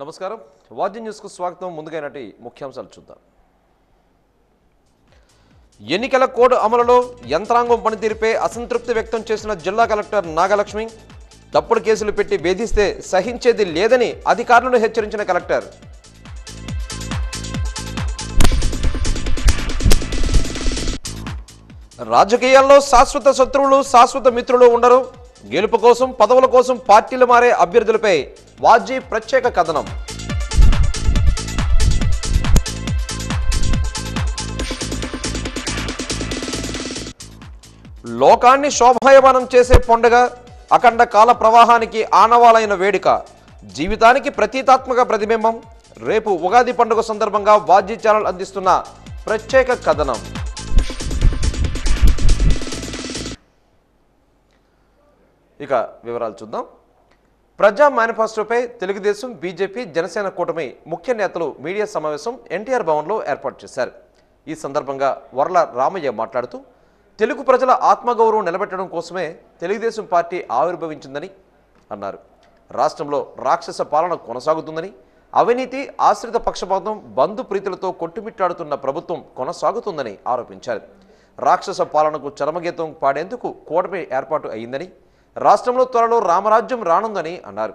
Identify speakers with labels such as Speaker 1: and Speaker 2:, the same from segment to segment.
Speaker 1: నమస్కారం వాజీ న్యూస్ కు స్వాగతం ముందుగా నాటి ముఖ్యాంశాలు చూద్దాం ఎన్నికల కోడ్ అమలులో యంత్రాంగం పనితీరుపై అసంతృప్తి వ్యక్తం చేసిన జిల్లా కలెక్టర్ నాగలక్ష్మి తప్పుడు కేసులు పెట్టి వేధిస్తే సహించేది లేదని అధికారులను హెచ్చరించిన కలెక్టర్ రాజకీయాల్లో శాశ్వత శత్రువులు శాశ్వత మిత్రులు ఉండరు గెలుపు కోసం పదవుల కోసం పార్టీలు మారే అభ్యర్థులపై వాజీ ప్రత్యేక కథనం లోకాన్ని శోభాయమానం చేసే పండుగ అఖండ కాల ప్రవాహానికి ఆనవాలైన వేడుక జీవితానికి ప్రతీకాత్మక ప్రతిబింబం రేపు ఉగాది పండుగ సందర్భంగా వాజీ ఛానల్ అందిస్తున్న ప్రత్యేక కథనం ఇక వివరాలు చూద్దాం ప్రజా మేనిఫెస్టోపై తెలుగుదేశం బీజేపీ జనసేన కూటమి ముఖ్య నేతలు మీడియా సమావేశం ఎన్టీఆర్ భవన్లో ఏర్పాటు చేశారు ఈ సందర్భంగా వర్ల రామయ్య మాట్లాడుతూ తెలుగు ప్రజల ఆత్మగౌరవం నిలబెట్టడం కోసమే తెలుగుదేశం పార్టీ ఆవిర్భవించిందని అన్నారు రాష్ట్రంలో రాక్షస పాలన కొనసాగుతుందని అవినీతి ఆశ్రిత పక్షపాతం బంధు ప్రీతులతో కొట్టుమిట్టాడుతున్న ప్రభుత్వం కొనసాగుతుందని ఆరోపించారు రాక్షస పాలనకు చరమగీతం పాడేందుకు కూటమి ఏర్పాటు అయిందని రాష్ట్రంలో త్వరలో రామరాజ్యం రానుందని అన్నారు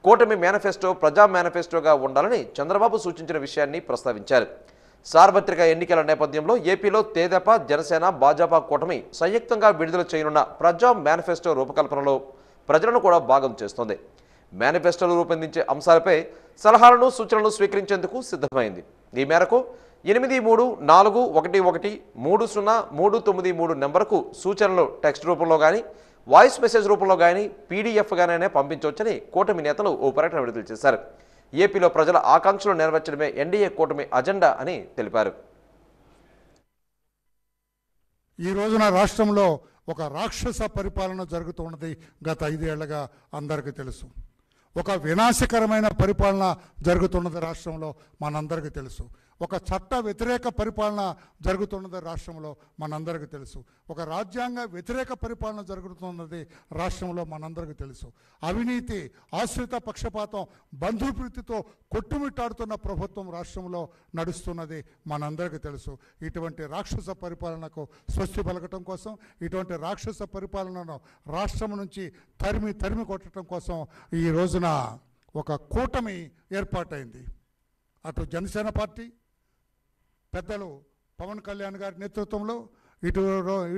Speaker 1: కూటమి మేనిఫెస్టో ప్రజా మేనిఫెస్టోగా ఉండాలని చంద్రబాబు సూచించిన విషయాన్ని ప్రస్తావించారు సార్వత్రిక ఎన్నికల నేపథ్యంలో ఏపీలో తెదేపా జనసేన భాజపా కూటమి సంయుక్తంగా విడుదల చేయనున్న ప్రజా మేనిఫెస్టో రూపకల్పనలో ప్రజలను కూడా భాగం చేస్తోంది మేనిఫెస్టోలు రూపొందించే అంశాలపై సలహాలను సూచనలను స్వీకరించేందుకు సిద్ధమైంది ఈ మేరకు 8331130393 నెంబర్కు సూచనలు టెక్స్ట్ రూపంలో కానీ వాయిస్ మెసేజ్ రూపంలో కానీ పీడీఎఫ్గానే పంపించవచ్చని కూటమి నేతలు ఓ ప్రకటన విడుదల చేశారు ఏపీలో ప్రజల ఆకాంక్షలు నెరవేర్చడమే ఎన్డీఏ కూటమి అజెండా అని తెలిపారు
Speaker 2: ఈ రోజున రాష్ట్రంలో ఒక రాక్షస పరిపాలన జరుగుతున్నది గత 5 ఏళ్లుగా అందరికీ తెలుసు ఒక వినాశకరమైన పరిపాలన జరుగుతున్నది రాష్ట్రంలో మనందరికీ తెలుసు ఒక చట్ట వ్యతిరేక పరిపాలన జరుగుతున్నది రాష్ట్రంలో మనందరికీ తెలుసు ఒక రాజ్యాంగ వ్యతిరేక పరిపాలన జరుగుతున్నది రాష్ట్రంలో మనందరికీ తెలుసు అవినీతి ఆశ్రిత పక్షపాతం బంధుప్రీతితో కొట్టుమిట్టాడుతున్న ప్రభుత్వం రాష్ట్రంలో నడుస్తున్నది మనందరికీ తెలుసు ఇటువంటి రాక్షస పరిపాలనకు స్వస్తి పలకటం కోసం ఇటువంటి రాక్షస పరిపాలనను రాష్ట్రం నుంచి తరిమి కొట్టడం కోసం ఈ రోజున ఒక కూటమి ఏర్పాటైంది అటు జనసేన పార్టీ పెద్దలు పవన్ కళ్యాణ్ గారి నేతృత్వంలో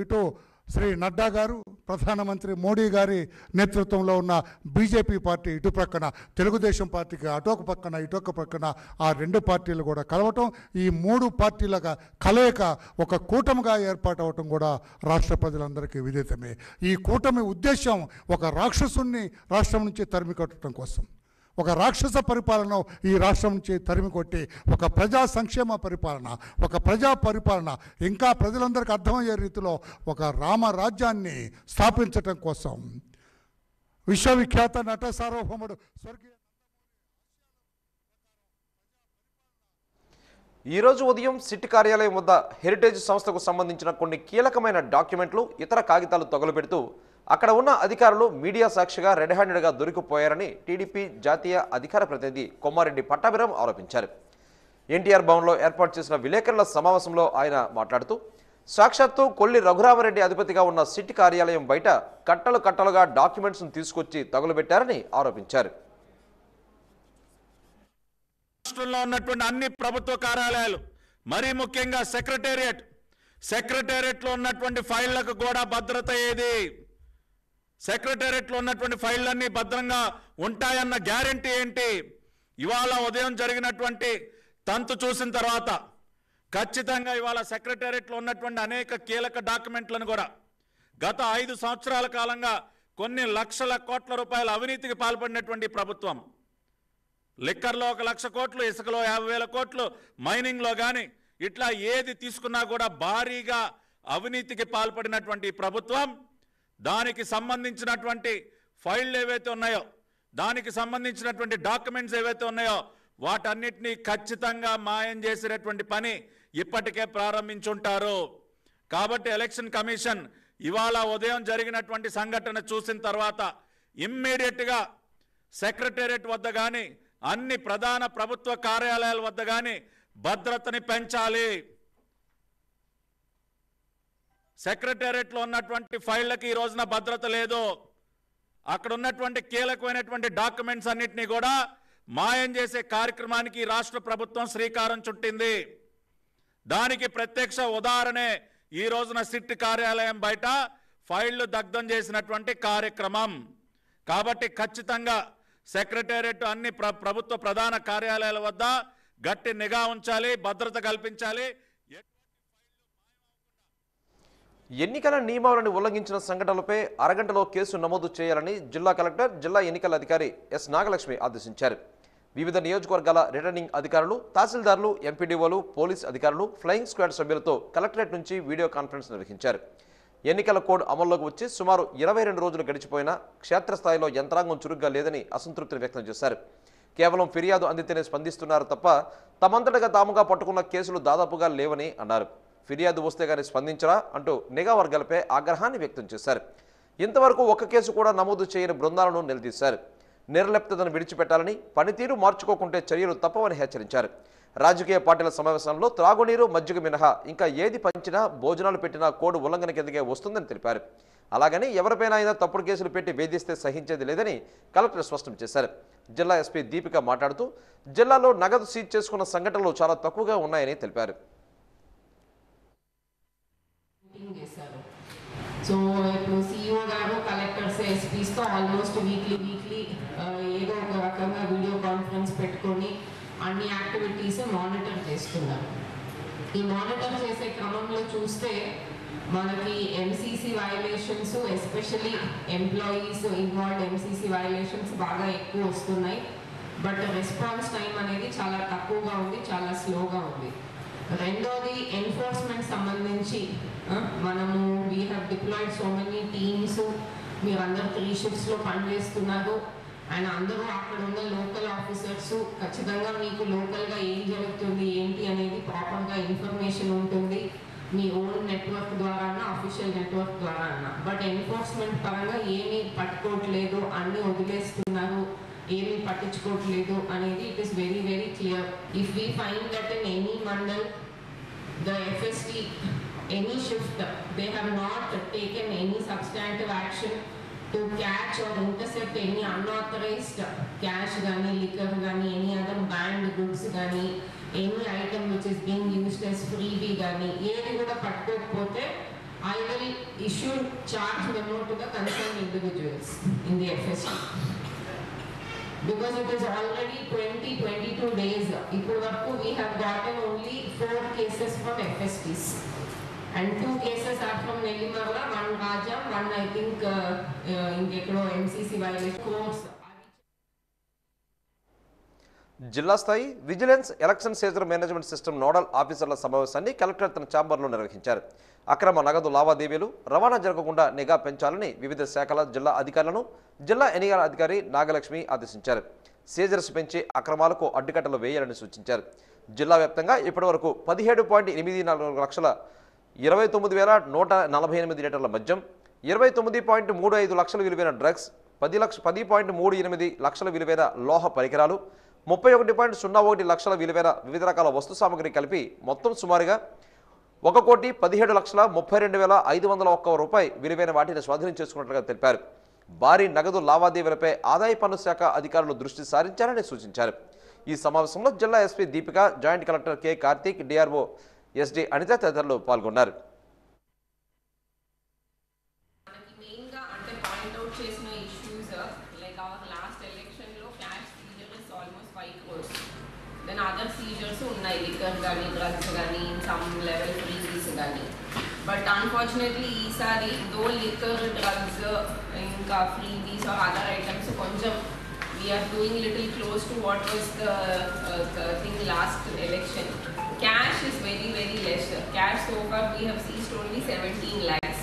Speaker 2: ఇటు శ్రీ నడ్డా గారు ప్రధానమంత్రి మోడీ గారి నేతృత్వంలో ఉన్న బీజేపీ పార్టీ ఇటు ప్రక్కన తెలుగుదేశం పార్టీకి అటొక పక్కన ఇటొక పక్కన ఆ 2 పార్టీలు కూడా కలవటం ఈ 3 పార్టీల కలయిక ఒక కూటమిగా ఏర్పాటవటం కూడా రాష్ట్ర ప్రజలందరికీ విదితమే ఈ కూటమి ఉద్దేశం ఒక రాక్షసుని రాష్ట్రం నుంచి తరిమి కొట్టడం కోసం ఒక రాక్షస పరిపాలన ఈ రాష్ట్రం నుంచి తరిమి కొట్టి ఒక ప్రజా సంక్షేమ పరిపాలన ఒక ప్రజా పరిపాలన ఇంకా ప్రజలందరికీ అర్థమయ్యే రీతిలో ఒక రామరాజ్యాన్ని స్థాపించటం కోసం విశ్వవిఖ్యాత నట సార్వభౌముడు స్వర్గీయ
Speaker 1: ఈరోజు ఉదయం సిట్ కార్యాలయం వద్ద హెరిటేజ్ సంస్థకు సంబంధించిన కొన్ని కీలకమైన డాక్యుమెంట్లు ఇతర కాగితాలు తగులబెడుతూ అక్కడ ఉన్న అధికారులు మీడియా సాక్షిగా రెడ్ హ్యాండెడ్గా దొరికిపోయారని టీడీపీ జాతీయ అధికార ప్రతినిధి కొమ్మారెడ్డి పట్టాభిరామ్ ఆరోపించారు ఎన్టీఆర్ భవన్లో ఏర్పాటు చేసిన విలేకరుల సమావేశంలో ఆయన మాట్లాడుతూ సాక్షాత్తు కొల్లి రఘురామరెడ్డి అధిపతిగా ఉన్న సిట్ కార్యాలయం బయట కట్టలుగా డాక్యుమెంట్స్ను తీసుకొచ్చి తగులబెట్టారని ఆరోపించారు
Speaker 3: రాష్ట్రంలో ఉన్నటువంటి అన్ని ప్రభుత్వ కార్యాలయాలు మరీ ముఖ్యంగా సెక్రటేరియట్లో ఉన్నటువంటి ఫైళ్లకు కూడా భద్రత ఏది సెక్రటేరియట్లో ఉన్నటువంటి ఫైళ్ళన్నీ భద్రంగా ఉంటాయన్న గ్యారెంటీ ఏంటి ఇవాళ ఉదయం జరిగినటువంటి తంతు చూసిన తర్వాత ఖచ్చితంగా ఇవాళ సెక్రటేరియట్లో ఉన్నటువంటి అనేక కీలక డాక్యుమెంట్లను కూడా గత 5 సంవత్సరాల కాలంగా కొన్ని లక్షల కోట్ల రూపాయల అవినీతికి పాల్పడినటువంటి ప్రభుత్వం లిక్కర్లో 1 లక్ష కోట్లు ఇసుకలో 50,000 కోట్లు మైనింగ్లో కానీ ఇట్లా ఏది తీసుకున్నా కూడా భారీగా అవినీతికి పాల్పడినటువంటి ప్రభుత్వం దానికి సంబంధించినటువంటి ఫైళ్ళు ఏవైతే ఉన్నాయో దానికి సంబంధించినటువంటి డాక్యుమెంట్స్ ఏవైతే ఉన్నాయో వాటన్నిటినీ ఖచ్చితంగా మాయం చేసేటటువంటి పని ఇప్పటికే ప్రారంభించుంటారు కాబట్టి ఎలక్షన్ కమిషన్ ఇవాళ ఉదయం జరిగినటువంటి సంఘటన చూసిన తర్వాత ఇమ్మీడియట్గా సెక్రటేరియట్ వద్ద కానీ అన్ని ప్రధాన ప్రభుత్వ కార్యాలయాల వద్ద కానీ భద్రతని పెంచాలి. సెక్రటేరియట్లో ఉన్నటువంటి ఫైళ్ళకి ఈ రోజున భద్రత లేదు. అక్కడ ఉన్నటువంటి కీలకమైనటువంటి డాక్యుమెంట్స్ అన్నిటినీ కూడా మాయం చేసే కార్యక్రమానికి రాష్ట్ర ప్రభుత్వం శ్రీకారం చుట్టింది. దానికి ప్రత్యక్ష ఉదాహరణే ఈ రోజున సిట్ కార్యాలయం బయట ఫైళ్లు దగ్ధం చేసినటువంటి కార్యక్రమం. కాబట్టి ఖచ్చితంగా సెక్రటేరియట్ అన్ని ప్రభుత్వ ప్రధాన కార్యాలయాల వద్ద గట్టి నిఘా ఉంచాలి, భద్రత కల్పించాలి.
Speaker 1: ఎన్నికల నియమావళిని ఉల్లంఘించిన సంఘటనలపై అరగంటలో కేసు నమోదు చేయాలని జిల్లా కలెక్టర్, జిల్లా ఎన్నికల అధికారి ఎస్ నాగలక్ష్మి ఆదేశించారు. వివిధ నియోజకవర్గాల రిటర్నింగ్ అధికారులు, తహసీల్దార్లు, ఎంపీడీఓలు, పోలీస్ అధికారులు, ఫ్లయింగ్ స్క్వాడ్ సభ్యులతో కలెక్టరేట్ నుంచి వీడియో కాన్ఫరెన్స్ నిర్వహించారు. ఎన్నికల కోడ్ అమల్లోకి వచ్చి సుమారు 22 రోజులు గడిచిపోయినా క్షేత్రస్థాయిలో యంత్రాంగం చురుగ్గా లేదని అసంతృప్తిని వ్యక్తం చేశారు. కేవలం ఫిర్యాదు అందితేనే స్పందిస్తున్నారు తప్ప తమంతటగా తాముగా పట్టుకున్న కేసులు దాదాపుగా లేవని అన్నారు. ఫిర్యాదు వస్తే గానీ స్పందించరా అంటూ నిఘా వర్గాలపై ఆగ్రహాన్ని వ్యక్తం చేశారు. ఇంతవరకు ఒక్క కేసు కూడా నమోదు చేయని బృందాలను నిలదీశారు. నిర్లిప్తతను విడిచిపెట్టాలని, పనితీరు మార్చుకోకుంటే చర్యలు తప్పవని హెచ్చరించారు. రాజకీయ పార్టీల సమావేశంలో త్రాగునీరు, మజ్జిగ మినహా ఇంకా ఏది పంచినా, భోజనాలు పెట్టినా కోడ్ ఉల్లంఘన కిందకే వస్తుందని తెలిపారు. అలాగని ఎవరిపైనా అయినా తప్పుడు కేసులు పెట్టి వేధిస్తే సహించేది లేదని కలెక్టర్ స్పష్టం చేశారు. జిల్లా ఎస్పీ దీపిక మాట్లాడుతూ జిల్లాలో నగదు సీజ్ చేసుకున్న సంఘటనలు చాలా తక్కువగా ఉన్నాయని తెలిపారు.
Speaker 4: సో ఇప్పుడు సిఇఓ గారు కలెక్టర్స్, ఎస్పీస్తో ఆల్మోస్ట్ వీక్లీ ఏదో ఒక రకంగా వీడియో కాన్ఫరెన్స్ పెట్టుకొని అన్ని యాక్టివిటీస్ మానిటర్ చేస్తున్నారు. ఈ మానిటర్ చేసే క్రమంలో చూస్తే మనకి MCC violations, especially employees involved MCC violations బాగా ఎక్కువ వస్తున్నాయి. బట్ రెస్పాన్స్ టైం అనేది చాలా తక్కువగా ఉంది, చాలా స్లోగా ఉంది. రెండోది ఎన్ఫోర్స్మెంట్ సంబంధించి మనము we have deployed so many teams. మీరు అందరూ 3 షిఫ్ట్స్లో పనిచేస్తున్నారు అండ్ అందరూ అక్కడ ఉన్న లోకల్ ఆఫీసర్స్ ఖచ్చితంగా మీకు లోకల్గా ఏం జరుగుతుంది ఏంటి అనేది ప్రాపర్గా ఇన్ఫర్మేషన్ ఉంటుంది, మీ ఓన్ నెట్వర్క్ ద్వారా అన్నా, అఫీషియల్ నెట్వర్క్ ద్వారా అన్నా. బట్ ఎన్ఫోర్స్మెంట్ పరంగా ఏమీ పట్టుకోవట్లేదు, అన్నీ వదిలేస్తున్నారు, ఏమీ పట్టించుకోవట్లేదు అనేది it is very very clear. If we find that in any mandal the FST, any shift, they have not taken any substantive action to catch or intercept any unauthorized cash gani, liquor gani, any other banned goods gani, any item which is being used as freebie gani, ఏది కూడా పట్టుకోకపోతే I will issue charge memo to the concerned individuals in the FST. Because it is already 22 days. Ippudu varaku we have gotten only 4 cases from FSTs and 2 cases are from Nellimarla, 1 Raja, 1 I think in MCC violation course.
Speaker 1: జిల్లా స్థాయి vigilance election seizure management system nodal ఆఫీసర్ల సమావేశాన్ని collector తన ఛాంబర్లో నిర్వహించారు. అక్రమ నగదు లావాదేవీలు, రవాణా జరగకుండా నిఘా పెంచాలని వివిధ శాఖల జిల్లా అధికారులను జిల్లా ఎన్నికల అధికారి నాగలక్ష్మి ఆదేశించారు. సీజర్స్ పెంచి అక్రమాలకు అడ్డుకట్టలు వేయాలని సూచించారు. జిల్లా వ్యాప్తంగా ఇప్పటివరకు 17.84 లక్షల 29,148 లీటర్ల మద్యం, 29.35 లక్షల విలువైన డ్రగ్స్, 10.38 లక్షల విలువైన లోహ పరికరాలు, 31.01 లక్షల విలువైన వివిధ రకాల వస్తు సామగ్రి కలిపి మొత్తం సుమారుగా 1,17,32,501 రూపాయి విలువైన వాటిని స్వాధీనం చేసుకున్నట్లుగా తెలిపారు. భారీ నగదు లావాదేవీలపై ఆదాయ పన్ను శాఖ అధికారులు దృష్టి సారించాలని సూచించారు. ఈ సమావేశంలో జిల్లా SP Deepika, joint collector K Karthik, DRO SD Anitha తదితరులు పాల్గొన్నారు.
Speaker 4: other seizures ఉన్నాయి, లిక్కర్ కానీ, డ్రగ్స్ కానీ, సమ్ లెవెల్ ఫ్రీబీస్ కానీ. బట్ అన్ఫార్చునేట్లీ ఈసారి దో లిక్కర్, డ్రగ్స్, ఇంకా ఫ్రీబీస్ ఆర్ అదర్ ఐటమ్స్ కొంచెం we're doing little close to what was the thing last election. Cash is very very less. Cash so far we have seized only 17 lakhs.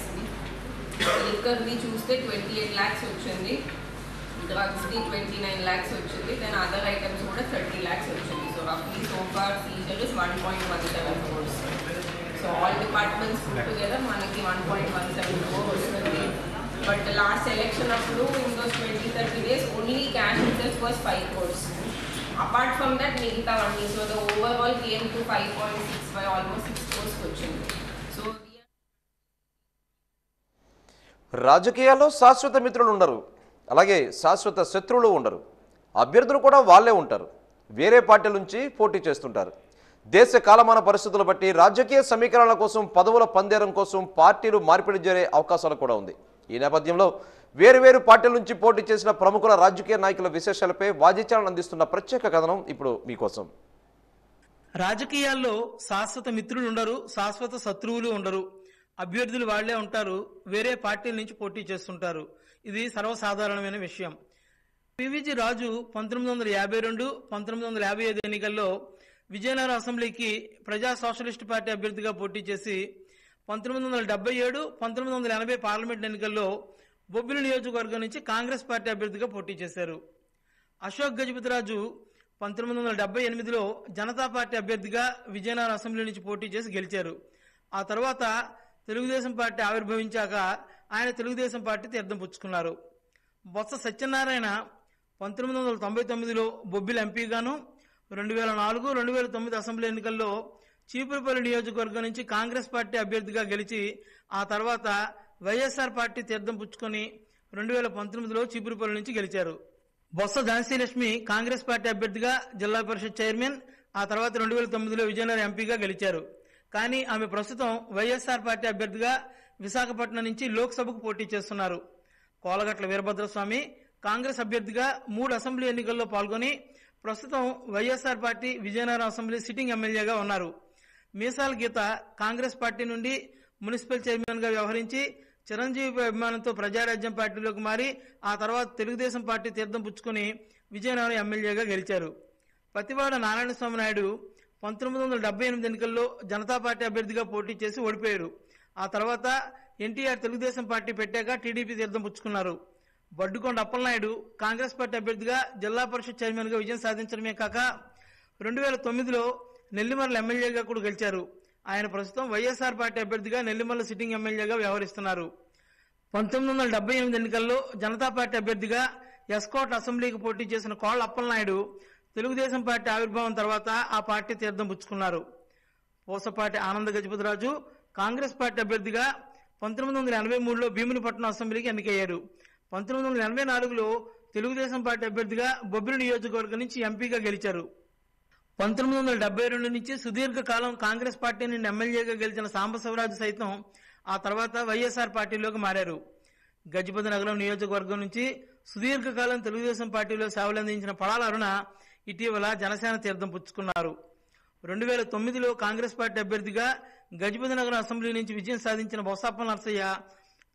Speaker 4: లిక్కర్ది చూస్తే 28 lakhs వచ్చింది, డ్రగ్స్ది 29 lakhs వచ్చింది, then other items కూడా 30 lakhs వచ్చింది. So రఫ్లీ so far seizure is 1.17 crores. So all departments put together మనకి 1.17 crore వస్తుంది. బట్ లాస్ట్ ఎలక్షన్ అప్పుడు in those 20-30 days only cash itself was 5 crores. Apart from that, మిగతా అన్ని, so the overall came to 5.65, almost 6 crores వచ్చింది. So
Speaker 1: రాజకీయాల్లో శాశ్వత మిత్రులు ఉండరు, అలాగే శాశ్వత శత్రువులు ఉండరు. అభ్యర్థులు కూడా వాళ్ళే ఉంటారు, వేరే పార్టీల నుంచి పోటీ చేస్తుంటారు. దేశ కాలమాన పరిస్థితులు బట్టి రాజకీయ సమీకరణల కోసం, పదవుల పందేరం కోసం పార్టీలు మార్పిడి జరిగే అవకాశాలు కూడా ఉంది. ఈ నేపథ్యంలో వేరు పార్టీల నుంచి పోటీ చేసిన ప్రముఖుల రాజకీయ నాయకుల విశేషాలపై వాజిచాలను అందిస్తున్న ప్రత్యేక కథనం ఇప్పుడు మీకోసం.
Speaker 5: రాజకీయాల్లో శాశ్వత మిత్రులు ఉండరు, శాశ్వత శత్రువులు ఉండరు. అభ్యర్థులు వాళ్లే ఉంటారు, వేరే పార్టీల నుంచి పోటీ చేస్తుంటారు. ఇది సర్వసాధారణమైన విషయం. పివిజి రాజు 1952, 1955 ఎన్నికల్లో విజయనగరం అసెంబ్లీకి ప్రజా సోషలిస్ట్ పార్టీ అభ్యర్థిగా పోటీ చేసి 1977, 1980 పార్లమెంట్ ఎన్నికల్లో బొబ్బిలి నియోజకవర్గం నుంచి కాంగ్రెస్ పార్టీ అభ్యర్థిగా పోటీ చేశారు. అశోక్ గజపతిరాజు 1978లో జనతా పార్టీ అభ్యర్థిగా విజయనగరం అసెంబ్లీ నుంచి పోటీ చేసి గెలిచారు. ఆ తర్వాత తెలుగుదేశం పార్టీ ఆవిర్భవించాక ఆయన తెలుగుదేశం పార్టీ తీర్థం పుచ్చుకున్నారు. బొత్స సత్యనారాయణ 1999లో బొబ్బిలి ఎంపీగాను, 2004, 2009 అసెంబ్లీ ఎన్నికల్లో చీపురుపల్లి నియోజకవర్గం నుంచి కాంగ్రెస్ పార్టీ అభ్యర్థిగా గెలిచి ఆ తర్వాత వైఎస్ఆర్ పార్టీ తీర్థం పుచ్చుకొని 2019లో చీపురుపల్లి నుంచి గెలిచారు. బొత్స ఝాన్సీలక్ష్మి కాంగ్రెస్ పార్టీ అభ్యర్థిగా జిల్లా పరిషత్ చైర్మన్, ఆ తర్వాత 2009లో విజయనగరం ఎంపీగా గెలిచారు. కానీ ఆమె ప్రస్తుతం వైఎస్ఆర్ పార్టీ అభ్యర్థిగా విశాఖపట్నం నుంచి లోక్సభకు పోటీ చేస్తున్నారు. కోలగట్ల వీరభద్రస్వామి కాంగ్రెస్ అభ్యర్థిగా 3 అసెంబ్లీ ఎన్నికల్లో పాల్గొని ప్రస్తుతం YSR party Vizianagaram assembly sitting ఎమ్మెల్యేగా ఉన్నారు. మీసాల గీత కాంగ్రెస్ పార్టీ నుండి మున్సిపల్ చైర్మన్ గా వ్యవహరించి చిరంజీవి అభిమానంతో ప్రజారాజ్యం పార్టీలోకి మారి ఆ తర్వాత తెలుగుదేశం పార్టీ తీర్థం పుచ్చుకుని విజయనగరం ఎమ్మెల్యేగా గెలిచారు. పతివాడ నారాయణ స్వామి నాయుడు 1978 ఎన్నికల్లో జనతా పార్టీ అభ్యర్థిగా పోటీ చేసి ఓడిపోయారు. ఆ తర్వాత ఎన్టీఆర్ తెలుగుదేశం పార్టీ పెట్టాక టీడీపీ తీర్థం పుచ్చుకున్నారు. బడ్డుకొండ అప్పలనాయుడు కాంగ్రెస్ పార్టీ అభ్యర్థిగా జిల్లా పరిషత్ చైర్మన్ గా విజయం సాధించడమే కాక 2009లో నెల్లిమర్ల ఎమ్మెల్యేగా కూడా గెలిచారు. ఆయన ప్రస్తుతం వైఎస్ఆర్ పార్టీ అభ్యర్థిగా నెల్లిమర్ల సిట్టింగ్ ఎమ్మెల్యేగా వ్యవహరిస్తున్నారు. 1978 ఎన్నికల్లో జనతా పార్టీ అభ్యర్థిగా ఎస్కోట్ అసెంబ్లీకి పోటీ చేసిన కోళ్ల అప్పలనాయుడు తెలుగుదేశం పార్టీ ఆవిర్భావం తర్వాత ఆ పార్టీ తీర్థం పుచ్చుకున్నారు. పూసపాటి ఆనంద గజపతిరాజు కాంగ్రెస్ పార్టీ అభ్యర్థిగా 1983లో భీమునిపట్నం అసెంబ్లీకి ఎన్నికయ్యారు. 1984లో తెలుగుదేశం పార్టీ అభ్యర్థిగా బొబ్బిలి నియోజకవర్గం నుంచి ఎంపీగా గెలిచారు. 1972 నుంచి సుదీర్ఘకాలం కాంగ్రెస్ పార్టీ నుండి ఎమ్మెల్యేగా గెలిచిన సాంబశివరాజు సైతం ఆ తర్వాత వైఎస్ఆర్ పార్టీలోకి మారారు. గజపతి నగరం నియోజకవర్గం నుంచి సుదీర్ఘకాలం తెలుగుదేశం పార్టీలో సేవలందించిన పడాల అరుణ ఇటీవల జనసేన తీర్థం పుచ్చుకున్నారు. 2009లో కాంగ్రెస్ పార్టీ అభ్యర్థిగా గజపతి నగరం అసెంబ్లీ నుంచి విజయం సాధించిన బొత్స నరసయ్య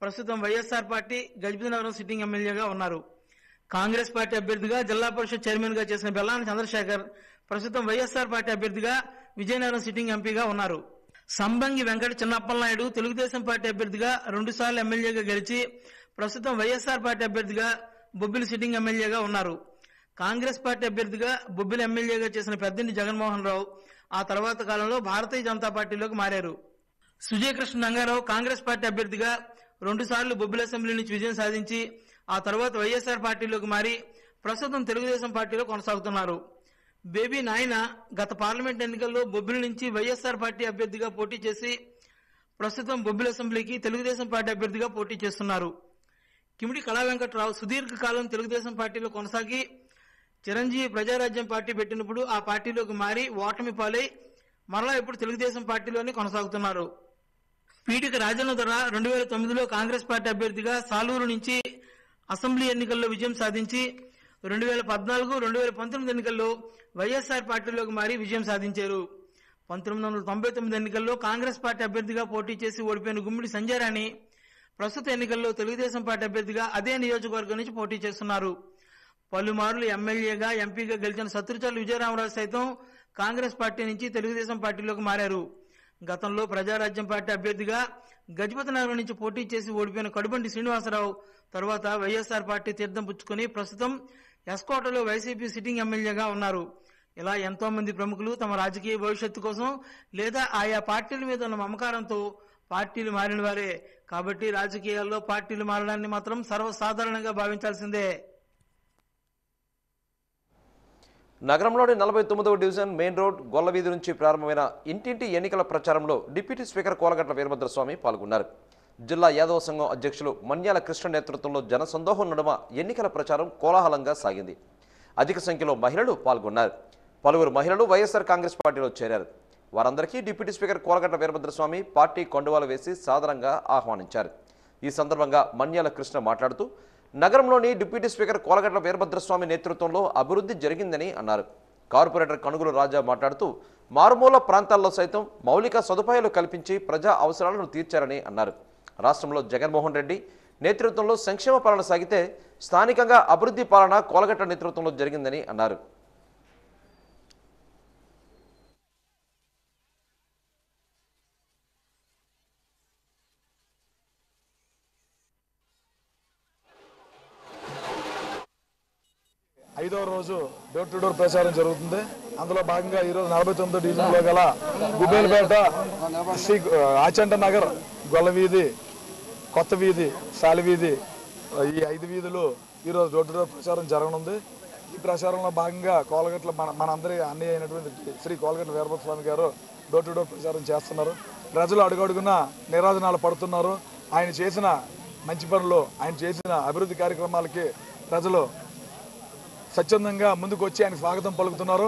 Speaker 5: ప్రస్తుతం వైఎస్ఆర్ పార్టీ గజపతి నగరం సిట్టింగ్ ఎమ్మెల్యేగా ఉన్నారు. కాంగ్రెస్ పార్టీ అభ్యర్థిగా జిల్లా పరిషత్ చైర్మన్ గా చేసిన బెల్లాన చంద్రశేఖర్ ప్రస్తుతం వైఎస్ఆర్ పార్టీ అభ్యర్థిగా విజయనగరం సిట్టింగ్ ఎంపీగా ఉన్నారు. సంబంగి వెంకట చిన్నప్పలనాయుడు తెలుగుదేశం పార్టీ అభ్యర్థిగా 2 సార్లు ఎమ్మెల్యేగా గెలిచి ప్రస్తుతం వైఎస్ఆర్ పార్టీ అభ్యర్థిగా బొబ్బిలి సిట్టింగ్ ఎమ్మెల్యేగా ఉన్నారు. కాంగ్రెస్ పార్టీ అభ్యర్థిగా బొబ్బిలి ఎమ్మెల్యేగా చేసిన పెద్దింటి జగన్మోహన్ రావు ఆ తర్వాత కాలంలో భారతీయ జనతా పార్టీలోకి మారారు. సుజయకృష్ణ నంగారావు కాంగ్రెస్ పార్టీ అభ్యర్థిగా 2 సార్లు బొబ్బిలి అసెంబ్లీ నుంచి విజయం సాధించి ఆ తర్వాత వైఎస్ఆర్ పార్టీలోకి మారి ప్రస్తుతం తెలుగుదేశం పార్టీలో కొనసాగుతున్నారు. బేబీ నాయన గత పార్లమెంట్ ఎన్నికల్లో బొబ్బిలి నుంచి వైఎస్ఆర్ పార్టీ అభ్యర్థిగా పోటీ చేసి ప్రస్తుతం బొబ్బిలి అసెంబ్లీకి తెలుగుదేశం పార్టీ అభ్యర్థిగా పోటీ చేస్తున్నారు. కిమిడి కళా వెంకట్రావు సుదీర్ఘకాలం తెలుగుదేశం పార్టీలో కొనసాగి చిరంజీవి ప్రజారాజ్యం పార్టీ పెట్టినప్పుడు ఆ పార్టీలోకి మారి ఓటమి పాలై మరలా ఇప్పుడు తెలుగుదేశం పార్టీలోనే కొనసాగుతున్నారు. పీటిక రాజన్న దొర 2009లో కాంగ్రెస్ పార్టీ అభ్యర్థిగా సాలూరు నుంచి అసెంబ్లీ ఎన్నికల్లో విజయం సాధించి 2014, 2019 ఎన్నికల్లో వైఎస్ఆర్ పార్టీలోకి మారి విజయం సాధించారు. 1999 ఎన్నికల్లో కాంగ్రెస్ పార్టీ అభ్యర్థిగా పోటీ చేసి ఓడిపోయిన గుమ్మిడి సంజయరాణి ప్రస్తుత ఎన్నికల్లో తెలుగుదేశం పార్టీ అభ్యర్థిగా అదే నియోజకవర్గం నుంచి పోటీ చేస్తున్నారు. పలుమార్లు ఎమ్మెల్యేగా, ఎంపీగా గెలిచిన సత్రుచర్ల విజయరామరాజు సైతం కాంగ్రెస్ పార్టీ నుంచి తెలుగుదేశం పార్టీలోకి మారారు. గతంలో ప్రజారాజ్యం పార్టీ అభ్యర్థిగా గజపతి నగరం నుంచి పోటీ చేసి ఓడిపోయిన కడుబండి శ్రీనివాసరావు తర్వాత వైఎస్ఆర్ పార్టీ తీర్థం పుచ్చుకొని ప్రస్తుతం ఎస్కోటలో వైసీపీ సిట్టింగ్ ఎమ్మెల్యేగా ఉన్నారు. ఇలా ఎంతో మంది ప్రముఖులు తమ రాజకీయ భవిష్యత్తు కోసం లేదా ఆయా పార్టీల మీద ఉన్న మమకారంతో పార్టీలు మారిన వారే. కాబట్టి రాజకీయాల్లో పార్టీలు మారడాన్ని మాత్రం సర్వసాధారణంగా భావించాల్సిందే.
Speaker 1: నగరంలోని 49వ డివిజన్ మెయిన్ రోడ్ గొల్లవీధి నుంచి ప్రారంభమైన ఇంటింటి ఎన్నికల ప్రచారంలో డిప్యూటీ స్పీకర్ కోలగట్ల వీరభద్రస్వామి పాల్గొన్నారు. జిల్లా యాదవ సంఘం అధ్యక్షులు మన్యాల కృష్ణ నేతృత్వంలో జనసందోహం నడుమ ఎన్నికల ప్రచారం కోలాహలంగా సాగింది. అధిక సంఖ్యలో మహిళలు పాల్గొన్నారు. పలువురు మహిళలు వైఎస్ఆర్ కాంగ్రెస్ పార్టీలో చేరారు. వారందరికీ deputy speaker Kolagatla Veerabhadraswamy party కండువాలు వేసి సాదరంగా ఆహ్వానించారు. ఈ సందర్భంగా మన్యాల కృష్ణ మాట్లాడుతూ నగరంలోని డిప్యూటీ స్పీకర్ కోలగట్ల వీరభద్రస్వామి నేతృత్వంలో అభివృద్ధి జరిగిందని అన్నారు. కార్పొరేటర్ కనుగుల రాజా మాట్లాడుతూ మారుమూల ప్రాంతాల్లో సైతం మౌలిక సదుపాయాలు కల్పించి ప్రజా అవసరాలను తీర్చారని అన్నారు. రాష్ట్రంలో జగన్మోహన్ రెడ్డి నేతృత్వంలో సంక్షేమ పాలన సాగితే స్థానికంగా అభివృద్ధి పాలన కోలగట్ల నేతృత్వంలో జరిగిందని అన్నారు.
Speaker 6: ఐదవ రోజు డోర్ టు డోర్ ప్రచారం జరుగుతుంది. అందులో భాగంగా ఈరోజు 49వ డివిజన్లో గల గుబేల్పేట, శ్రీ ఆచంట నగర్, గొల్లవీధి, కొత్త వీధి, సాలివీధి, ఈ 5 వీధులు ఈరోజు డోర్ టు డోర్ ప్రచారం జరగనుంది. ఈ ప్రచారంలో భాగంగా కోలగట్ల మనందరి అన్నయ్య అయినటువంటి శ్రీ కోలగట్ల వీరభద్రస్వామి గారు డోర్ టు డోర్ ప్రచారం చేస్తున్నారు. ప్రజలు అడుగడుగున నిరాజనాలు పడుతున్నారు. ఆయన చేసిన మంచి పనులు, ఆయన చేసిన అభివృద్ధి కార్యక్రమాలకి ప్రజలు స్వచ్ఛందంగా ముందుకు వచ్చి ఆయన స్వాగతం పలుకుతున్నారు.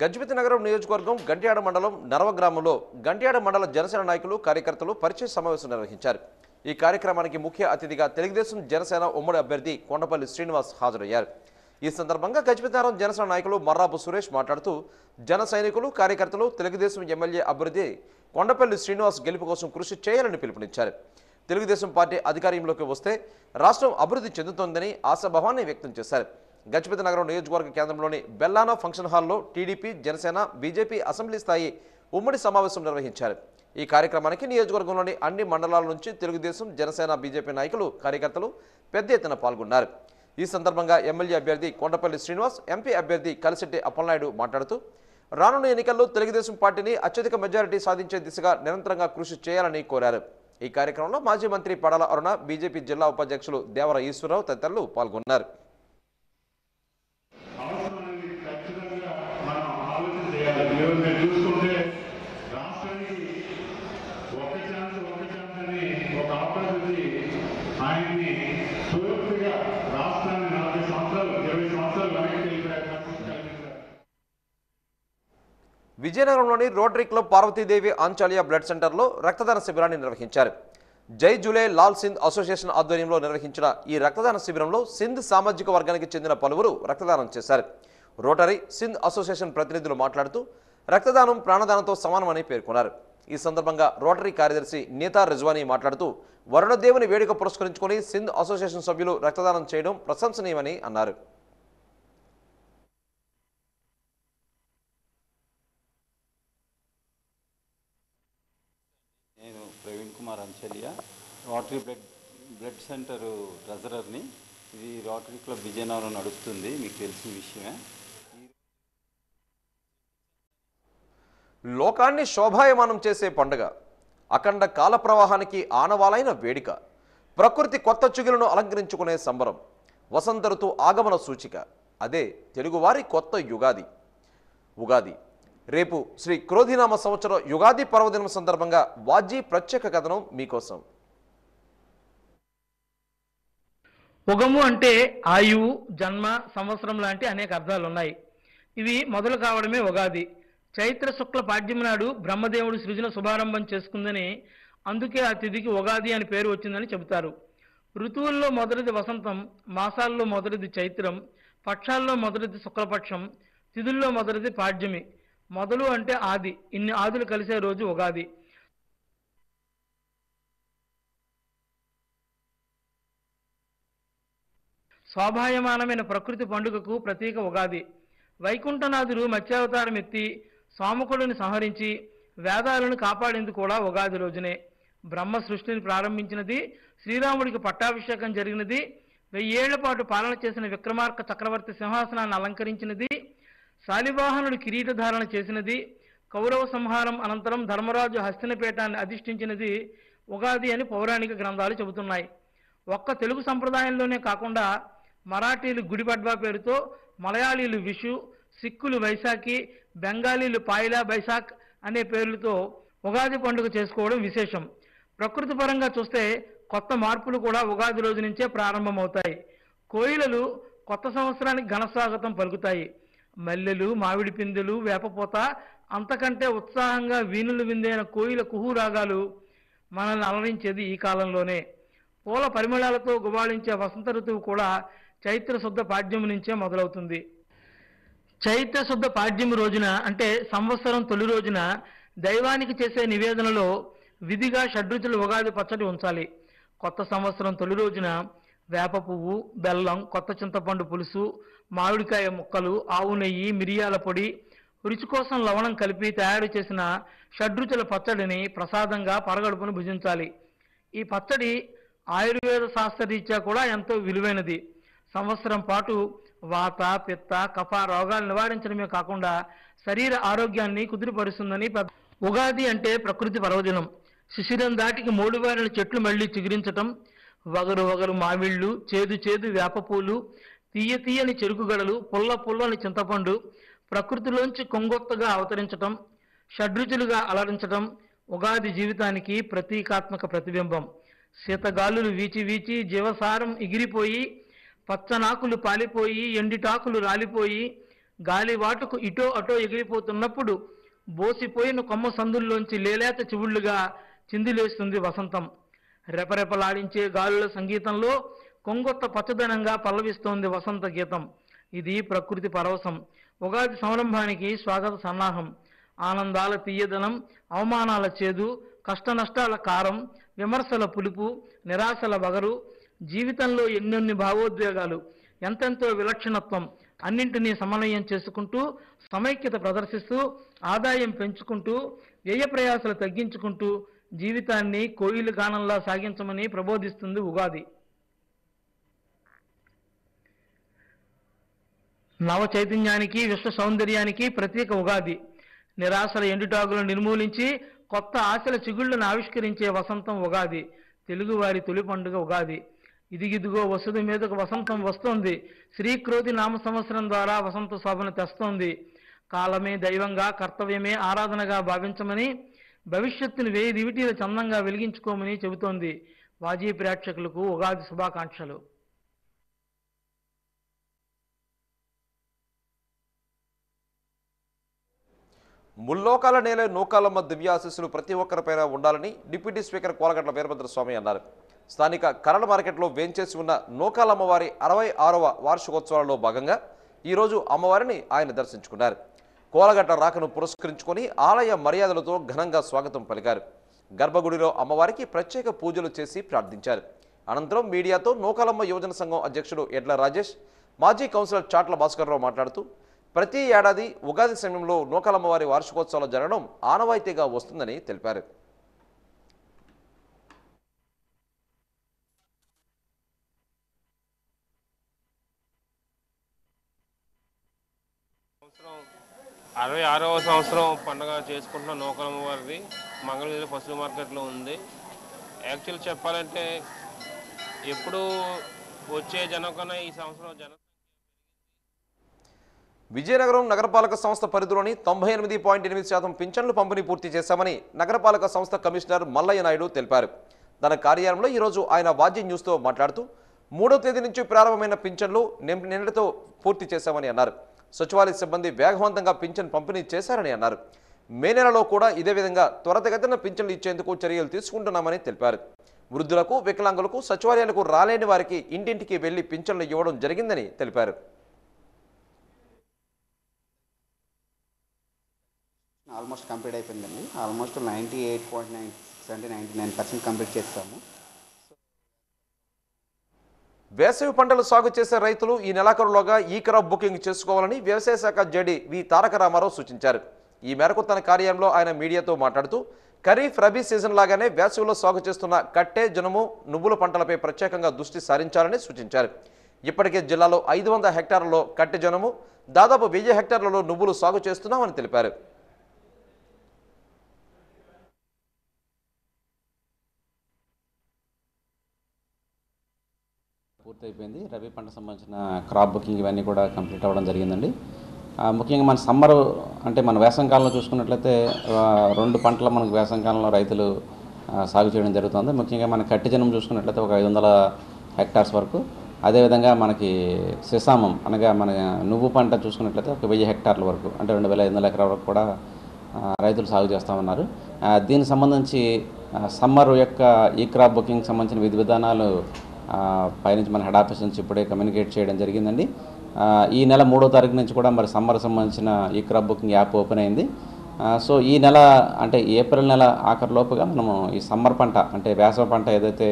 Speaker 1: గజపతి నగరం నియోజకవర్గం గంట్యాడ మండలం నరవ గ్రామంలో గంట్యాడ మండల జనసేన నాయకులు కార్యకర్తలు పరిచయ సమావేశం నిర్వహించారు. ఈ కార్యక్రమానికి ముఖ్య అతిథిగా తెలుగుదేశం జనసేన ఉమ్మడి అభ్యర్థి కొండపల్లి శ్రీనివాస్ హాజరయ్యారు. ఈ సందర్భంగా గజపతి నగరం జనసేన నాయకులు మర్రాపు సురేష్ మాట్లాడుతూ జన సైనికులు కార్యకర్తలు తెలుగుదేశం ఎమ్మెల్యే అభ్యర్థి కొండపల్లి శ్రీనివాస్ గెలుపు కోసం కృషి చేయాలని పిలుపునిచ్చారు. తెలుగుదేశం పార్టీ అధికారంలోకి వస్తే రాష్ట్రం అభివృద్ధి చెందుతోందని ఆశాభావాన్ని వ్యక్తం చేశారు. గజపతి నగరం నియోజకవర్గ కేంద్రంలోని బెల్లానా ఫంక్షన్ హాల్లో టీడీపీ, జనసేన, బీజేపీ అసెంబ్లీ స్థాయి ఉమ్మడి సమావేశం నిర్వహించారు. ఈ కార్యక్రమానికి నియోజకవర్గంలోని అన్ని మండలాల నుంచి తెలుగుదేశం, జనసేన, బీజేపీ నాయకులు, కార్యకర్తలు పెద్ద ఎత్తున పాల్గొన్నారు. ఈ సందర్భంగా ఎమ్మెల్యే అభ్యర్థి కొండపల్లి శ్రీనివాస్, ఎంపీ అభ్యర్థి కలిశెట్టి అప్పలనాయుడు మాట్లాడుతూ రానున్న ఎన్నికల్లో తెలుగుదేశం పార్టీని అత్యధిక మెజారిటీ సాధించే దిశగా నిరంతరంగా కృషి చేయాలని కోరారు. ఈ కార్యక్రమంలో మాజీ మంత్రి పడాల అరుణ, బీజేపీ జిల్లా ఉపాధ్యక్షులు దేవర ఈశ్వరరావు తదితరులు పాల్గొన్నారు. విజయనగరంలోని రోటరీ క్లబ్ పార్వతీదేవి ఆంచాలియా బ్లడ్ సెంటర్లో రక్తదాన శిబిరాన్ని నిర్వహించారు. జై జూలే లాల్ సింధ్ అసోసియేషన్ ఆధ్వర్యంలో నిర్వహించిన ఈ రక్తదాన శిబిరంలో సింధ్ సామాజిక వర్గానికి చెందిన పలువురు రక్తదానం చేశారు. రోటరీ సింధ్ అసోసియేషన్ ప్రతినిధులు మాట్లాడుతూ రక్తదానం ప్రాణదానంతో సమానమని పేర్కొన్నారు. ఈ సందర్భంగా రోటరీ కార్యదర్శి నీతా రిజ్వానీ మాట్లాడుతూ వరుణదేవుని వేడుక పురస్కరించుకొని సింధ్ అసోసియేషన్ సభ్యులు రక్తదానం చేయడం ప్రశంసనీయమని అన్నారు.
Speaker 7: Praveen Kumar Anchalia, rotary blood centre ట్రెజరర్ని. ఇది రోటరీ క్లబ్ విజయనగరం నడుస్తుంది, మీకు తెలిసిన విషయమే.
Speaker 1: లోకాన్ని శోభాయమానం చేసే పండుగ, అఖండ కాల ప్రవాహానికి ఆనవాలైన వేడుక, ప్రకృతి కొత్త చిగులను అలంకరించుకునే సంబరం, వసంత ఋతు ఆగమన సూచిక, అదే తెలుగువారి కొత్త యుగాది ఉగాది. రేపు శ్రీ క్రోధినామ సంవత్సరం యుగాది పర్వదినం సందర్భంగా వాజీ ప్రత్యేక కథనం మీకోసం.
Speaker 5: ఉగము అంటే ఆయువు, జన్మ, సంవత్సరం లాంటి అనేక అర్థాలు ఉన్నాయి. ఇవి మొదలు కావడమే ఉగాది. చైత్ర శుక్ల పాడ్యం నాడు బ్రహ్మదేవుడు సృజన శుభారంభం చేసుకుందని, అందుకే ఆ తిథికి ఉగాది అని పేరు వచ్చిందని చెబుతారు. ఋతువుల్లో మొదటిది వసంతం, మాసాల్లో మొదటిది చైత్రం, పక్షాల్లో మొదటిది శుక్లపక్షం, తిథుల్లో మొదటిది పాడ్యమి. మొదలు అంటే ఆది, ఇన్ని ఆదులు కలిసే రోజు ఉగాది. స్వాభాయమానమైన ప్రకృతి పండుగకు ప్రతీక ఉగాది. వైకుంఠనాథుడు మత్స్యావతారం ఎత్తి సోమకుడిని సంహరించి వేదాలను కాపాడేందుకు కూడా ఉగాది రోజునే. బ్రహ్మ సృష్టిని ప్రారంభించినది, శ్రీరాముడికి పట్టాభిషేకం జరిగినది, 1000 ఏళ్ల పాటు పాలన చేసిన విక్రమార్క చక్రవర్తి సింహాసనాన్ని అలంకరించినది, శాలివాహనుడు కిరీటధారణ చేసినది, కౌరవ సంహారం అనంతరం ధర్మరాజు హస్తినపీఠాన్ని అధిష్ఠించినది ఉగాది అని పౌరాణిక గ్రంథాలు చెబుతున్నాయి. ఒక్క తెలుగు సంప్రదాయంలోనే కాకుండా మరాఠీలు గుడిపడ్వా పేరుతో, మలయాళీలు విషు, సిక్కులు వైశాఖి, బెంగాలీలు పాయిలా బైశాఖ్ అనే పేర్లతో ఉగాది పండుగ చేసుకోవడం విశేషం. ప్రకృతి పరంగా చూస్తే కొత్త మార్పులు కూడా ఉగాది రోజు నుంచే ప్రారంభమవుతాయి. కోయిలలు కొత్త సంవత్సరానికి ఘనస్వాగతం పలుకుతాయి. మల్లెలు, మామిడి పిందెలు, వేపపోత, అంతకంటే ఉత్సాహంగా వీణులు విందైన కోయిల కుహు రాగాలు మనల్ని అలరించేది ఈ కాలంలోనే. పూల పరిమళాలతో గుబాళించే వసంత ఋతువు కూడా చైత్ర శుద్ధ పాడ్యము నుంచే మొదలవుతుంది. చైత్ర శుద్ధ పాడ్యము రోజున, అంటే సంవత్సరం తొలి రోజున దైవానికి చేసే నివేదనలో విధిగా షడ్రుచుల ఉగాది పచ్చడి ఉంచాలి. కొత్త సంవత్సరం తొలి రోజున వేప పువ్వు, బెల్లం, కొత్త చింతపండు పులుసు, మామిడికాయ ముక్కలు, ఆవు నెయ్యి, మిరియాల పొడి, రుచి కోసం లవణం కలిపి తయారు చేసిన షడ్రుచుల పచ్చడిని ప్రసాదంగా పరగడుపును భుజించాలి. ఈ పచ్చడి ఆయుర్వేద శాస్త్రరీత్యా కూడా ఎంతో విలువైనది. సంవత్సరం పాటు వాత, పిత్త, కఫ రోగాలు నివారించడమే కాకుండా శరీర ఆరోగ్యాన్ని కుదిరిపరుస్తుందని. ఉగాది అంటే ప్రకృతి పర్వదినం. శిశిరం దాటికి మోడువారిన చెట్లు మళ్లీ చిగురించటం, వగరు వగరు మామిళ్ళు, చేదు చేదు వేపపూలు, తీయ తీయని చెరుకుగడలు, పుల్ల పుల్లని చింతపండు ప్రకృతిలోంచి కొంగొత్తగా అవతరించటం, షడ్రుచులుగా అలరించటం ఉగాది జీవితానికి ప్రతీకాత్మక ప్రతిబింబం. శీతగాలులు వీచి వీచి జీవసారం ఎగిరిపోయి, పచ్చనాకులు పాలిపోయి, ఎండిటాకులు రాలిపోయి, గాలివాటుకు ఇటో అటో ఎగిరిపోతున్నప్పుడు బోసిపోయిన కొమ్మ సందుల్లోంచి లేలేత చివుళ్లుగా చిందిలేస్తుంది వసంతం. రెపరెపలాడించే గాలుల సంగీతంలో కొంగొత్త పచ్చదనంగా పల్లవిస్తోంది వసంత గీతం. ఇది ప్రకృతి పరవశం. ఉగాది సంరంభానికి స్వాగత సన్నాహం. ఆనందాల తీయదనం, అవమానాల చేదు, కష్టనష్టాల కారం, విమర్శల పులుపు, నిరాశల వగరు, జీవితంలో ఎన్నెన్ని భావోద్వేగాలు, ఎంతెంతో విలక్షణత్వం అన్నింటినీ సమన్వయం చేసుకుంటూ, సమైక్యత ప్రదర్శిస్తూ, ఆదాయం పెంచుకుంటూ, వ్యయ ప్రయాసలు తగ్గించుకుంటూ జీవితాన్ని కోయిల గానంలా సాగించమని ప్రబోధిస్తుంది ఉగాది. నవ చైతన్యానికి, విశ్వ సౌందర్యానికి ప్రతీక ఉగాది. నిరాశల ఎండుటాకులను నిర్మూలించి కొత్త ఆశల చిగుళ్లను ఆవిష్కరించే వసంతం ఉగాది. తెలుగువారి తొలి పండుగ ఉగాది. ఇదిగిదిగో వసుధ మీదకు వసంతం వస్తోంది. శ్రీక్రోధి నామ సంవత్సరం ద్వారా వసంత శోభను తెస్తోంది. కాలమే దైవంగా, కర్తవ్యమే ఆరాధనగా భావించమని, భవిష్యత్తును వేయి దివిటీల చందంగా వెలిగించుకోమని చెబుతోంది. వాజీ ప్రేక్షకులకు ఉగాది శుభాకాంక్షలు.
Speaker 1: ముల్లోకాల నేల నూకాలమ్మ దివ్యాశీస్సులు ప్రతి ఒక్కరిపైన ఉండాలని డిప్యూటీ స్పీకర్ కోలగట్ల వీరభద్ర స్వామి అన్నారు. స్థానిక కరణ మార్కెట్లో వేంచేసి ఉన్న నూకాలమ్మవారి 66వ వార్షికోత్సవాలలో భాగంగా ఈరోజు అమ్మవారిని ఆయన దర్శించుకున్నారు. కోలగట్ల రాకను పురస్కరించుకొని ఆలయ మర్యాదలతో ఘనంగా స్వాగతం పలికారు. గర్భగుడిలో అమ్మవారికి ప్రత్యేక పూజలు చేసి ప్రార్థించారు. అనంతరం మీడియాతో నూకాలమ్మ యువజన సంఘం అధ్యక్షుడు ఎడ్ల రాజేష్, మాజీ కౌన్సిలర్ చాట్ల భాస్కర్రావు మాట్లాడుతూ ప్రతి ఏడాది ఉగాది సమయంలో నూకాలమ్మవారి వార్షికోత్సవాలు జరగడం ఆనవాయితీగా వస్తుందని తెలిపారు.
Speaker 8: సంవత్సరం 66వ సంవత్సరం పండుగ చేసుకుంటున్న నూకాలమ్మ వారిది మంగళగిరి పశు మార్కెట్లో ఉంది. యాక్చువల్ చెప్పాలంటే ఎప్పుడు వచ్చే జనం కన్నా ఈ సంవత్సరం జనం.
Speaker 1: విజయనగరం నగరపాలక సంస్థ పరిధిలోని 98.8% పింఛన్లు పంపిణీ పూర్తి చేశామని నగరపాలక సంస్థ కమిషనర్ మల్లయ్య నాయుడు తెలిపారు. తన కార్యాలయంలో ఈరోజు ఆయన వాజీ న్యూస్తో మాట్లాడుతూ 3వ తేదీ నుంచి ప్రారంభమైన పింఛన్లు నిన్నటితో పూర్తి చేశామని అన్నారు. సచివాలయ సిబ్బంది వేగవంతంగా పింఛన్ పంపిణీ చేశారని అన్నారు. మే నెలలో కూడా ఇదే విధంగా త్వరితగతిన పింఛన్లు ఇచ్చేందుకు చర్యలు తీసుకుంటున్నామని తెలిపారు. వృద్ధులకు, వికలాంగులకు, సచివాలయాలకు రాలేని వారికి ఇంటింటికి వెళ్లి పింఛన్లు ఇవ్వడం జరిగిందని తెలిపారు.
Speaker 9: ఆల్మోస్ట్ కంప్లీట్ అయిపోయిందండి. ఆల్మోస్ట్ 98.9% కంప్లీట్ చేస్తాము.
Speaker 1: వేసవి పంటలు సాగు చేసే రైతులు ఈ నెలాఖరులోగా ఈ క్రాప్ బుకింగ్ చేసుకోవాలని వ్యవసాయ శాఖ జేడీ వి తారక రామారావు సూచించారు. ఈ మేరకు తన కార్యాలయంలో ఆయన మీడియాతో మాట్లాడుతూ ఖరీఫ్, రబీ సీజన్ లాగానే వేసవిలో సాగు చేస్తున్న కట్టె, జనుము, నువ్వుల పంటలపై ప్రత్యేకంగా దృష్టి సారించాలని సూచించారు. ఇప్పటికే జిల్లాలో 500 హెక్టార్లలో కట్టె జనుము, దాదాపు 1000 హెక్టార్లలో నువ్వులు సాగు చేస్తున్నామని తెలిపారు.
Speaker 7: పూర్తయిపోయింది. రబీ పంట సంబంధించిన క్రాప్ బుకింగ్ ఇవన్నీ కూడా కంప్లీట్ అవ్వడం జరిగిందండి. ముఖ్యంగా మన సమ్మర్ అంటే మన వేసవికాలంలో చూసుకున్నట్లయితే 2 పంటలు మనకు వేసవికాలంలో రైతులు సాగు చేయడం జరుగుతుంది. ముఖ్యంగా మన కట్టి జనం చూసుకున్నట్లయితే ఒక 500 హెక్టార్స్ వరకు, అదేవిధంగా మనకి సిసామం అనగా మన నువ్వు పంట చూసుకున్నట్లయితే ఒక 1000 హెక్టార్ల వరకు అంటే 2500 ఎకరాల వరకు కూడా రైతులు సాగు చేస్తూ ఉన్నారు. దీనికి సంబంధించి సమ్మర్ యొక్క ఈ క్రాప్ బుకింగ్ సంబంధించిన విధి విధానాలు పైనుంచి మన హెడ్ ఆఫీస్ నుంచి ఇప్పుడే కమ్యూనికేట్ చేయడం జరిగిందండి. ఈ నెల 3వ తారీఖు నుంచి కూడా మరి సమ్మర్ సంబంధించిన ఈ క్రాప్ బుకింగ్ యాప్ ఓపెన్ అయింది. సో ఈ నెల అంటే ఏప్రిల్ నెల ఆఖరిలోపుగా మనము ఈ సమ్మర్ పంట అంటే వేసవి పంట ఏదైతే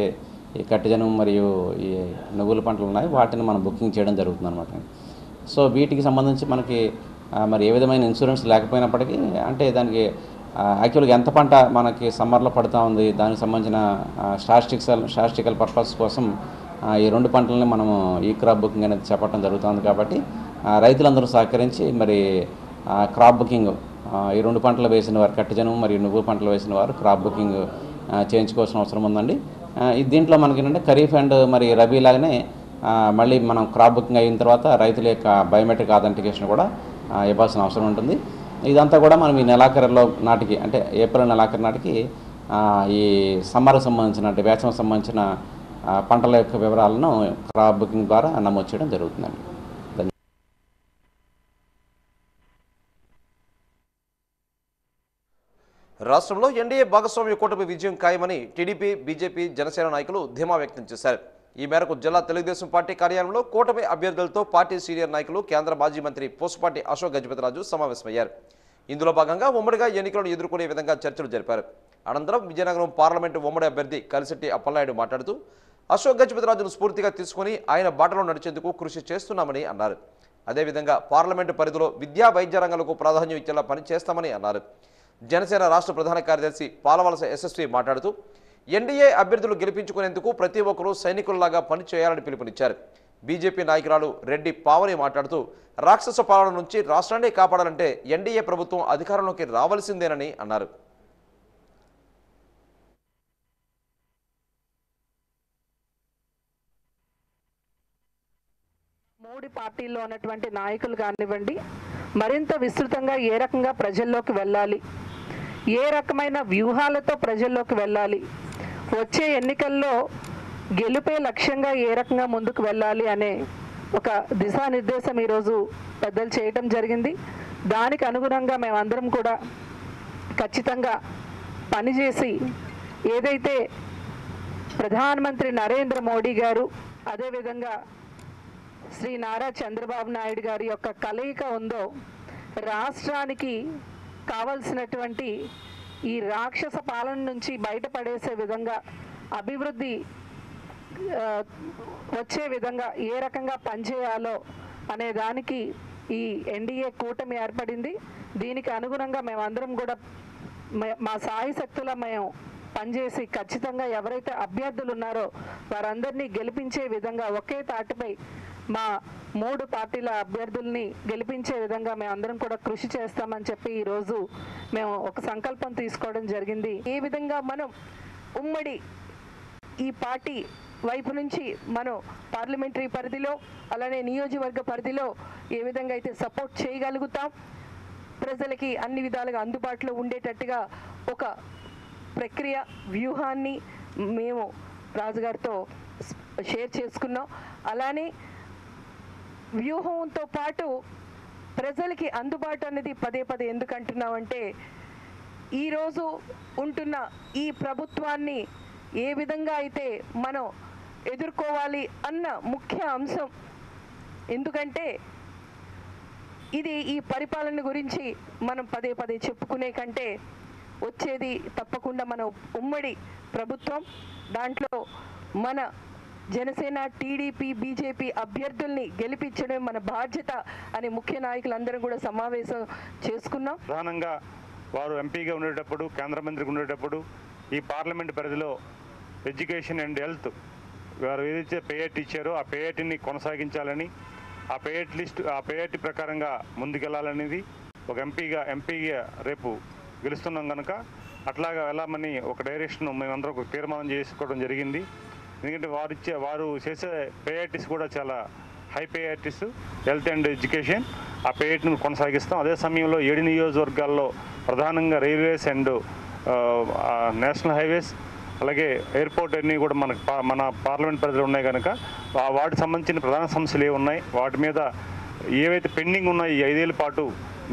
Speaker 7: ఈ కట్టిజనం మరియు ఈ నువ్వుల పంటలు ఉన్నాయో వాటిని మనం బుకింగ్ చేయడం జరుగుతుంది అనమాట. సో వీటికి సంబంధించి మనకి మరి ఏ విధమైన ఇన్సూరెన్స్ లేకపోయినప్పటికీ అంటే దానికి యాక్చువల్గా ఎంత పంట మనకి సమ్మర్లో పడుతూ ఉంది దానికి సంబంధించిన స్టాటిస్టికల్ పర్పస్ కోసం ఈ 2 పంటలని మనము ఈ క్రాప్ బుకింగ్ అనేది చెప్పడం జరుగుతుంది. కాబట్టి రైతులందరూ సహకరించి మరి క్రాప్ బుకింగ్ ఈ 2 పంటలు వేసిన వారు కట్టిజనం మరియు నువ్వు పంటలు వేసిన వారు క్రాప్ బుకింగ్ చేయించుకోవాల్సిన అవసరం ఉందండి. దీంట్లో మనకి ఏంటంటే ఖరీఫ్ అండ్ మరి రబీ లాగానే మళ్ళీ మనం క్రాప్ బుకింగ్ అయిన తర్వాత రైతుల యొక్క బయోమెట్రిక్ ఆథెంటికేషన్ కూడా ఇవ్వాల్సిన అవసరం ఉంటుంది. ఇదంతా కూడా మనం ఈ నెలాఖరులో నాటికి అంటే ఏప్రిల్ నెలాఖరు నాటికి ఈ సమ్మర్కి సంబంధించిన అంటే వేసవికి సంబంధించిన పంటల యొక్క వివరాలను క్రాప్ బుకింగ్ ద్వారా నమోదు చేయడం జరుగుతుందండి.
Speaker 1: రాష్ట్రంలో ఎన్డీఏ భాగస్వామ్య కూటమి విజయం ఖాయమని టీడీపీ, బీజేపీ, జనసేన నాయకులు ధీమా వ్యక్తం చేశారు. ఈ మేరకు జిల్లా తెలుగుదేశం పార్టీ కార్యాలయంలో కూటమి అభ్యర్థులతో పార్టీ సీనియర్ నాయకులు, కేంద్ర మాజీ మంత్రి పూసపాటి అశోక్ గజపతిరాజు సమావేశమయ్యారు. ఇందులో భాగంగా ఉమ్మడిగా ఎన్నికలను ఎదుర్కొనే విధంగా చర్చలు జరిపారు. అనంతరం విజయనగరం పార్లమెంటు ఉమ్మడి అభ్యర్థి కలిశెట్టి అప్పలనాయుడు మాట్లాడుతూ అశోక్ గజపతిరాజును స్ఫూర్తిగా తీసుకుని ఆయన బాటలో నడిచేందుకు కృషి చేస్తున్నామని అన్నారు. అదేవిధంగా పార్లమెంటు పరిధిలో విద్యా, వైద్య రంగాలకు ప్రాధాన్యం ఇచ్చేలా పనిచేస్తామని అన్నారు. జనసేన రాష్ట్ర ప్రధాన కార్యదర్శి పాలవలస యశస్వి మాట్లాడుతూ ఎన్డీఏ అభ్యర్థులు గెలిపించుకునేందుకు ప్రతి ఒక్కరూ సైనికుల్లాగా పనిచేయాలని పిలుపునిచ్చారు. బీజేపీ నాయకురాలు రెడ్డి పావని మాట్లాడుతూ రాక్షస పాలన నుంచి రాష్ట్రాన్ని కాపాడాలంటే ఎన్డీఏ ప్రభుత్వం అధికారంలోకి రావాల్సిందేనని అన్నారు.
Speaker 10: మూడు పార్టీల్లో ఉన్నటువంటి నాయకులు కానివ్వండి, మరింత విస్తృతంగా ఏ రకంగా ప్రజల్లోకి వెళ్ళాలి, ఏ రకమైన వ్యూహాలతో ప్రజల్లోకి వెళ్ళాలి, వచ్చే ఎన్నికల్లో గెలుపే లక్ష్యంగా ఏ రకంగా ముందుకు వెళ్ళాలి అనే ఒక దిశానిర్దేశం ఈరోజు పెద్దలు చేయటం జరిగింది. దానికి అనుగుణంగా మేమందరం కూడా ఖచ్చితంగా పనిచేసి ఏదైతే ప్రధానమంత్రి నరేంద్ర మోడీ గారు అదేవిధంగా శ్రీ నారా చంద్రబాబు నాయుడు గారి యొక్క కలయిక ఉందో రాష్ట్రానికి కావలసినటువంటి ఈ రాక్షస పాలన నుంచి బయటపడేసే విధంగా అభివృద్ధి వచ్చే విధంగా ఏ రకంగా పనిచేయాలో అనే దానికి ఈ ఎన్డీఏ కూటమి ఏర్పడింది. దీనికి అనుగుణంగా మేమందరం కూడా మా సాయశక్తుల మేము పనిచేసి ఖచ్చితంగా ఎవరైతే అభ్యర్థులు ఉన్నారో వారందరినీ గెలిపించే విధంగా ఒకే తాటిపై మా మూడు పార్టీల అభ్యర్థుల్ని గెలిపించే విధంగా మేమందరం కూడా కృషి చేస్తామని చెప్పి ఈరోజు మేము ఒక సంకల్పం తీసుకోవడం జరిగింది. ఏ విధంగా మనం ఉమ్మడి ఈ పార్టీ వైపు నుంచి మనం పార్లమెంటరీ పరిధిలో అలానే నియోజకవర్గ పరిధిలో ఏ విధంగా అయితే సపోర్ట్ చేయగలుగుతాం, ప్రజలకి అన్ని విధాలుగా అందుబాటులో ఉండేటట్టుగా ఒక ప్రక్రియ వ్యూహాన్ని మేము రాజుగారితో షేర్ చేసుకున్నాం. అలానే వ్యూహంతో పాటు ప్రజలకి అందుబాటు అనేది పదే పదే ఎందుకు అంటున్నామంటే ఈరోజు ఉంటున్న ఈ ప్రభుత్వాన్ని ఏ విధంగా అయితే మనం ఎదుర్కోవాలి అన్న ముఖ్య అంశం. ఎందుకంటే ఇది ఈ పరిపాలన గురించి మనం పదే పదే చెప్పుకునే కంటే వచ్చేది తప్పకుండా మన ఉమ్మడి ప్రభుత్వం, దాంట్లో మన జనసేన, టీడీపీ, బీజేపీ అభ్యర్థుల్ని గెలిపించడం మన బాధ్యత అని ముఖ్య నాయకులందరం కూడా సమావేశం చేసుకున్నాం.
Speaker 11: ప్రధానంగా వారు ఎంపీగా ఉండేటప్పుడు, కేంద్ర మంత్రిగా ఉండేటప్పుడు ఈ పార్లమెంట్ పరిధిలో ఎడ్యుకేషన్ అండ్ హెల్త్ వారు ఏదైతే పేయట్ ఇచ్చారో ఆ పేయట్ని కొనసాగించాలని, ఆ పేయట్ ప్రకారంగా ముందుకెళ్లాలనేది ఒక ఎంపీగా రేపు గెలుస్తున్నాం కనుక అట్లాగా వెళ్ళామని ఒక డైరెక్షన్ మేమందరం ఒక తీర్మానం చేసుకోవడం జరిగింది. ఎందుకంటే వారు చేసే పేఐటీస్ కూడా చాలా హై పేఐటీస్, హెల్త్ అండ్ ఎడ్యుకేషన్. ఆ పేఐటీని కొనసాగిస్తాం. అదే సమయంలో 7 నియోజకవర్గాల్లో ప్రధానంగా రైల్వేస్ అండ్ నేషనల్ హైవేస్, అలాగే ఎయిర్పోర్ట్ అన్నీ కూడా మన పార్లమెంట్ పరిధిలో ఉన్నాయి కనుక వాటికి సంబంధించిన ప్రధాన సమస్యలు ఏవి ఉన్నాయి, వాటి మీద ఏవైతే పెండింగ్ ఉన్నాయో ఈ 5 ఏళ్ల పాటు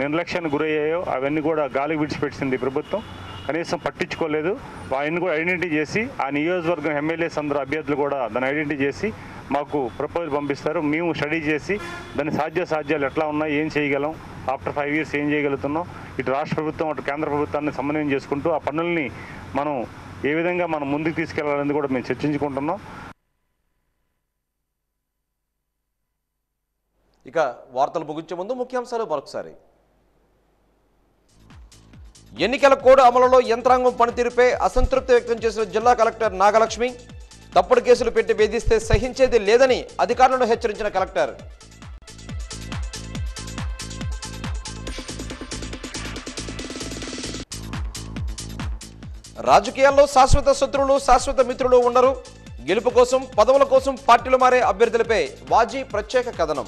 Speaker 11: నిర్లక్ష్యానికి గురయ్యాయో అవన్నీ కూడా గాలికి విడిచిపెట్టింది ప్రభుత్వం. కనీసం పట్టించుకోలేదు. అవన్నీ కూడా ఐడెంటిటీ చేసి ఆ నియోజకవర్గం ఎమ్మెల్యేస్ అందరూ అభ్యర్థులు కూడా దాన్ని ఐడెంటిటీ చేసి మాకు ప్రపోజల్ పంపిస్తారు. మేము స్టడీ చేసి దాని సాధ్యాలు ఎట్లా ఉన్నాయి, ఏం చేయగలం, ఆఫ్టర్ 5 ఇయర్స్ ఏం చేయగలుగుతున్నాం, ఇటు రాష్ట్ర ప్రభుత్వం అటు కేంద్ర ప్రభుత్వాన్ని సమన్వయం చేసుకుంటూ ఆ పనుల్ని మనం ఏ విధంగా మనం ముందుకు తీసుకెళ్లాలని కూడా మేము చర్చించుకుంటున్నాం.
Speaker 1: ఇక వార్తలు ముగించే ముందు ముఖ్యాంశాలు మరొకసారి. ఎన్నికల కోడ్ అమలులో యంత్రాంగం పనితీరుపై అసంతృప్తి వ్యక్తం చేసిన జిల్లా కలెక్టర్ నాగలక్ష్మి. తప్పుడు కేసులు పెట్టి వేధిస్తే సహించేది లేదని అధికారులను హెచ్చరించిన కలెక్టర్. రాజకీయాల్లో శాశ్వత శత్రువులు, శాశ్వత మిత్రులు ఉండరు. గెలుపు కోసం, పదవుల కోసం పార్టీలు మారే అభ్యర్థులపై వాజీ ప్రత్యేక కథనం.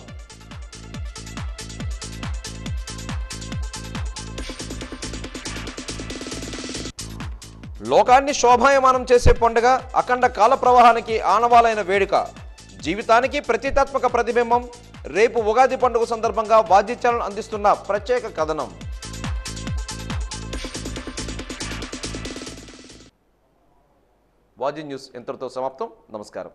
Speaker 1: లోకాన్ని శోభాయమానం చేసే పండుగ, అఖండ కాల ప్రవాహానికి ఆనవాలైన వేడుక, జీవితానికి ప్రతీకాత్మక ప్రతిబింబం. రేపు ఉగాది పండుగ సందర్భంగా వాజీ ఛానల్ అందిస్తున్న ప్రత్యేక కథనం. వాజీ న్యూస్ ఇంతటితో సమాప్తం. నమస్కారం.